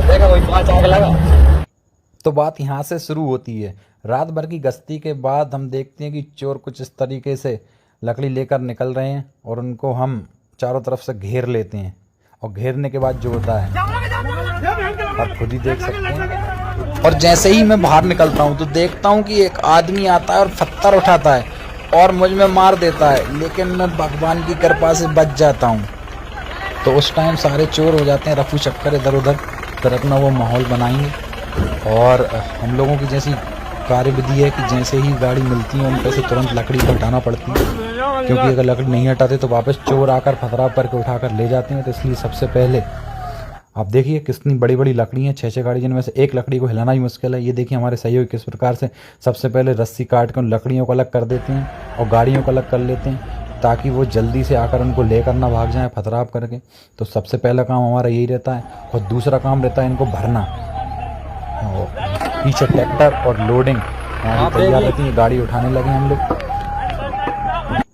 देखा वही 5 आग लगा। तो बात यहाँ से शुरू होती है। रात भर की गश्ती के बाद हम देखते हैं कि चोर कुछ इस तरीके से लकड़ी लेकर निकल रहे हैं और उनको हम चारों तरफ से घेर लेते हैं। और घेरने के बाद जो होता है आप खुद ही देख सकते हैं। और जैसे ही मैं बाहर निकलता हूँ तो देखता हूँ कि एक आदमी आता है और पत्थर उठाता है और मुझ में मार देता है, लेकिन मैं भगवान की कृपा से बच जाता हूँ। तो उस टाइम सारे चोर हो जाते हैं रफू चक्कर इधर उधर, फिर अपना वो माहौल बनाएंगे। और हम लोगों की जैसी कार्यविधि है कि जैसे ही गाड़ी मिलती है उनपे से तुरंत लकड़ी को हटाना पड़ती है, क्योंकि अगर लकड़ी नहीं हटाते तो वापस चोर आकर फतरा करके उठाकर ले जाते हैं। तो इसलिए सबसे पहले आप देखिए कितनी बड़ी बड़ी लकड़ी हैं, 6-6 गाड़ी, जिनमें से एक लकड़ी को हिलाना ही मुश्किल है। ये देखिए हमारे सहयोगी किस प्रकार से सबसे पहले रस्सी काट कर उन लकड़ियों को अलग कर देते हैं और गाड़ियों को अलग कर लेते हैं, ताकि वो जल्दी से आकर उनको लेकर ना भाग जाएं फतराब करके। तो सबसे पहला काम हमारा यही रहता है। और दूसरा काम रहता है इनको भरना। पीछे ट्रैक्टर और लोडिंग तैयार रहती है, गाड़ी उठाने लगे हम लोग।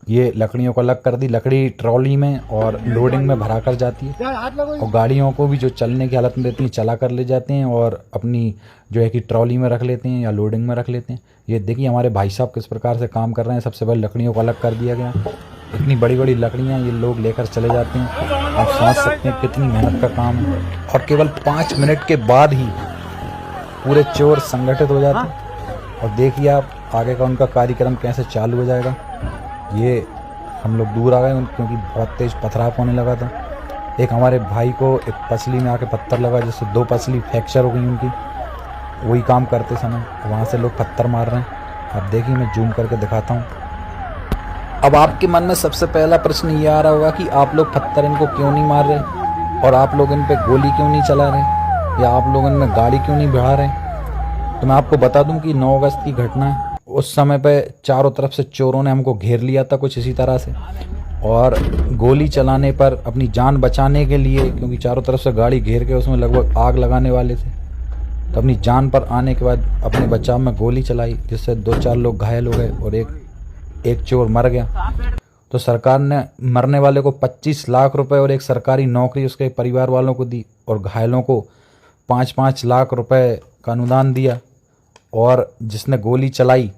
ये लकड़ियों को अलग कर दी, लकड़ी ट्रॉली में और लोडिंग में भरा कर जाती है। और गाड़ियों को भी जो चलने की हालत में रहती हैं चला कर ले जाते हैं और अपनी जो है कि ट्रॉली में रख लेते हैं या लोडिंग में रख लेते हैं। ये देखिए हमारे भाई साहब किस प्रकार से काम कर रहे हैं। सबसे पहले लकड़ियों को अलग कर दिया गया। इतनी बड़ी बड़ी लकड़ियाँ ये लोग लेकर चले जाते हैं। आप समझ सकते हैं कितनी मेहनत का काम है। और केवल 5 मिनट के बाद ही पूरे चोर संगठित हो जाते हैं। और देखिए आप आगे का उनका कार्यक्रम कैसे चालू हो जाएगा। ये हम लोग दूर आ गए क्योंकि बहुत तेज पथराव होने लगा था। एक हमारे भाई को एक पसली में आके पत्थर लगा, जिससे 2 पसली फ्रैक्चर हो गई उनकी, वही काम करते समय। वहाँ से लोग पत्थर मार रहे हैं। अब देखिए मैं जूम करके दिखाता हूँ। अब आपके मन में सबसे पहला प्रश्न ये आ रहा होगा कि आप लोग पत्थर इनको क्यों नहीं मार रहे और आप लोग इन पे गोली क्यों नहीं चला रहे या आप लोग इनमें गाड़ी क्यों नहीं बढ़ा रहे। तो मैं आपको बता दूं कि 9 अगस्त की घटना है। उस समय पे चारों तरफ से चोरों ने हमको घेर लिया था कुछ इसी तरह से, और गोली चलाने पर अपनी जान बचाने के लिए, क्योंकि चारों तरफ से गाड़ी घेर के उसमें लगभग आग लगाने वाले थे, तो अपनी जान पर आने के बाद अपने बचाव में गोली चलाई, जिससे 2-4 लोग घायल हो गए और एक चोर मर गया। तो सरकार ने मरने वाले को 25 लाख रुपए और एक सरकारी नौकरी उसके परिवार वालों को दी और घायलों को 5-5 लाख रुपए का अनुदान दिया। और जिसने गोली चलाई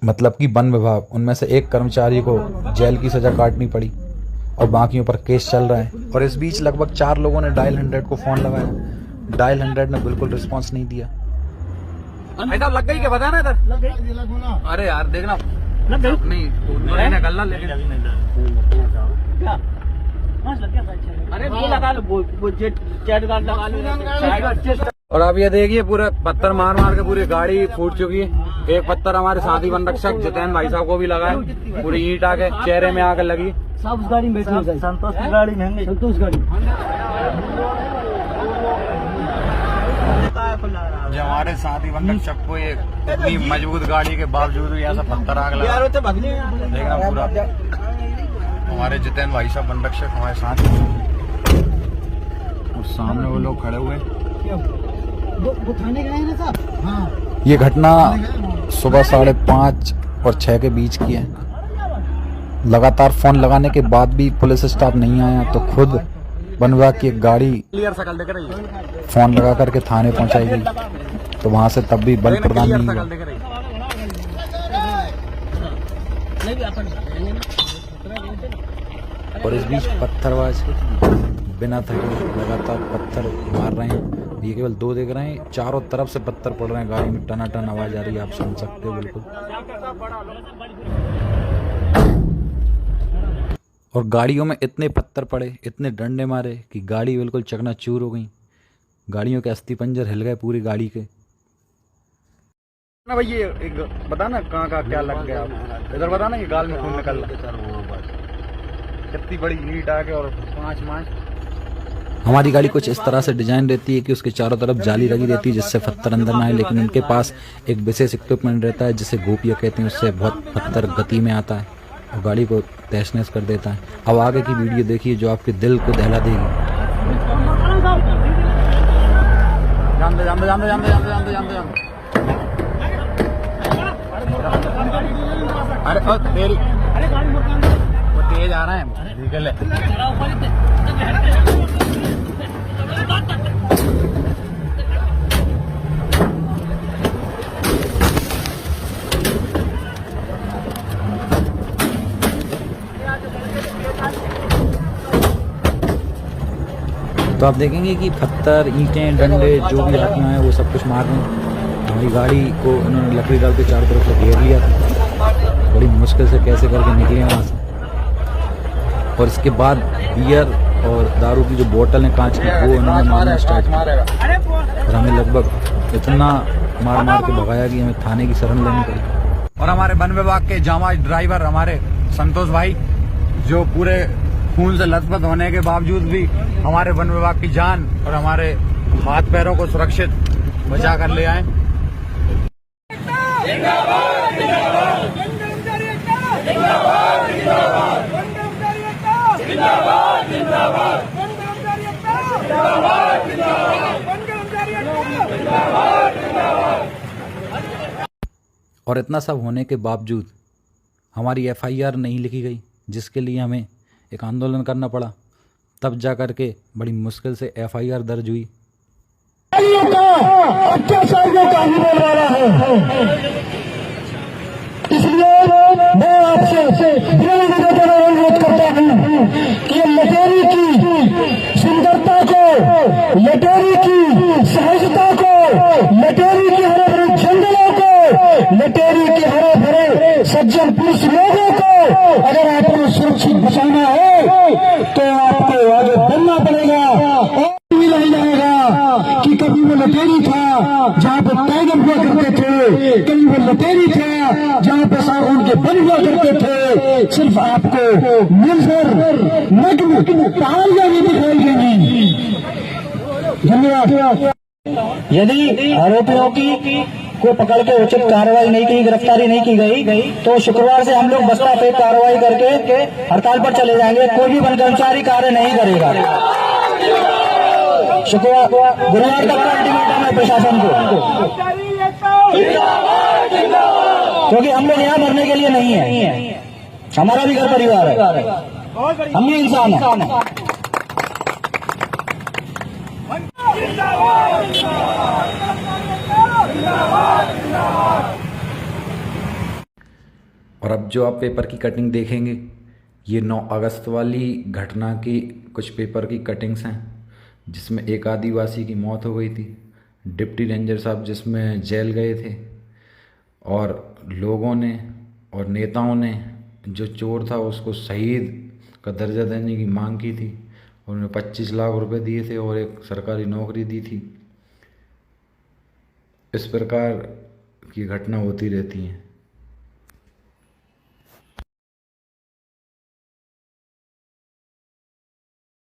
मतलब कि वन विभाग, उनमें से एक कर्मचारी को जेल की सजा काटनी पड़ी और बाकियों पर केस चल रहा है। और इस बीच लगभग 4 लोगों ने डायल 100 को फ़ोन लगाया। डायल 100 ने बिल्कुल रिस्पांस नहीं दिया। लग गई क्या बताना इधर? लग गई। अरे यार देखना लग गई नहीं निकलना, लेकिन अरे वो लगा लो, वो जेट गार्ड लगा लो। और अब ये देखिए पूरे पत्थर मार मार के पूरी गाड़ी फूट चुकी है। एक पत्थर हमारे साथी वन रक्षक जितेन भाई साहब को भी लगा है, पूरी ईंट आके चेहरे में आकर लगी। सब उस गाड़ी में बैठे, संतोष की गाड़ी में, संतोष गाड़ी जो हमारे साथी वन रक्षक को एक इतनी मजबूत गाड़ी के बावजूद भी ऐसा पत्थर आग लगा। देखना पूरा हमारे जितेन भाई साहब वन रक्षक हमारे साथ, और सामने वो लोग खड़े हुए। हाँ। ये घटना सुबह 5:30 और 6 के बीच की है। लगातार फोन लगाने के बाद भी पुलिस स्टाफ नहीं आया, तो खुद वन विभाग की एक गाड़ी फोन लगा करके थाने पहुंचाई गई। तो वहां से तब भी बल प्रदान नहीं हुआ। और इस बीच पत्थरबाज बिना थके लगातार पत्थर मार रहे हैं। ये केवल 2 देख रहे हैं, चारों तरफ से पत्थर पड़ रहे हैं। गाड़ी में टनाटन आवाज आ रही है, आप सुन सकते हो बिल्कुल। और गाड़ियों में इतने पत्थर पड़े, इतने डंडे मारे कि गाड़ी बिल्कुल चकनाचूर हो गई। गाड़ियों के अस्थि पंजर हिल गए पूरी गाड़ी के। ना भाई ये एक बता ना कहाँ क्या लग गया, इधर बता ना, ये गाल में खून निकल रहा, कितनी बड़ी ईंट आके और 5 हमारी गाड़ी कुछ इस तरह से डिजाइन रहती है कि उसके चारों तरफ जाली लगी रहती है जिससे पत्थर अंदर ना आए, लेकिन उनके पास एक विशेष इक्विपमेंट रहता है जिसे गोपिया कहते हैं। उससे बहुत पत्थर गति में आता है और गाड़ी को तहस नहस कर देता है। अब आगे की वीडियो देखिए जो आपके दिल को दहला देगी। अरे तेरी जा रहे हैं, ठीक है ले। तो आप देखेंगे कि पत्थर, ईंटें, डंडे जो भी हाथ में आए वो सब कुछ मार रहे हैं। हमारी गाड़ी को उन्होंने लकड़ी डाल के चारों तरफ से घेर लिया था। बड़ी मुश्किल से कैसे करके निकले वहाँ से। और इसके बाद बियर और दारू की जो बोतल है कांच की, वो उन्होंने मारना स्टार्ट किया। और हमें लगभग इतना मार मार के भगाया कि हमें थाने की शरण लेनी पड़ी। और हमारे वन विभाग के जांबाज ड्राइवर हमारे संतोष भाई, जो पूरे खून से लथपथ होने के बावजूद भी हमारे वन विभाग की जान और हमारे हाथ पैरों को सुरक्षित बचा कर ले आए। और इतना सब होने के बावजूद हमारी FIR नहीं लिखी गई, जिसके लिए हमें एक आंदोलन करना पड़ा। तब जा कर के बड़ी मुश्किल से FIR दर्ज हुई। इसलिए मैं आपसे अनुरोध करता हूँ कि लटेरी की सुंदरता को, लटेरी की सहजता को, लटेरी के हरे भरे जंगलों को, लटेरी के हरे भरे सज्जन पुरुष लोगों को अगर आपको सुरक्षित बचाना है तो आपको आगे बढ़ना पड़ेगा। और भी नहीं जाएगा कि कभी वो लटेरी था जहाँ पे टाइगर हुआ करते थे, कभी वो लटेरी था जहाँ पे सागौन के बन हुआ करते थे। सिर्फ आपको मिलकर नग्न पहाड़ियां भी दिखाई देंगी। धन्यवाद। यदि आरोपियों की को पकड़ के उचित कार्रवाई नहीं की, गिरफ्तारी नहीं की गई तो शुक्रवार से हम लोग बस्ता पे कार्रवाई करके हड़ताल पर चले जाएंगे। कोई भी वन कर्मचारी कार्य नहीं करेगा। शुक्रवार गुरुवार तक का अल्टीमेटम है प्रशासन को, क्योंकि हम लोग यहाँ मरने के लिए नहीं है। हमारा भी घर परिवार है, हम भी इंसान हैं। और अब जो आप पेपर की कटिंग देखेंगे, ये 9 अगस्त वाली घटना की कुछ पेपर की कटिंग्स हैं, जिसमें एक आदिवासी की मौत हो गई थी, डिप्टी रेंजर साहब जिसमें जेल गए थे, और लोगों ने और नेताओं ने जो चोर था उसको शहीद का दर्जा देने की मांग की थी। उन्होंने 25 लाख रुपए दिए थे और एक सरकारी नौकरी दी थी। इस प्रकार की घटना होती रहती हैं।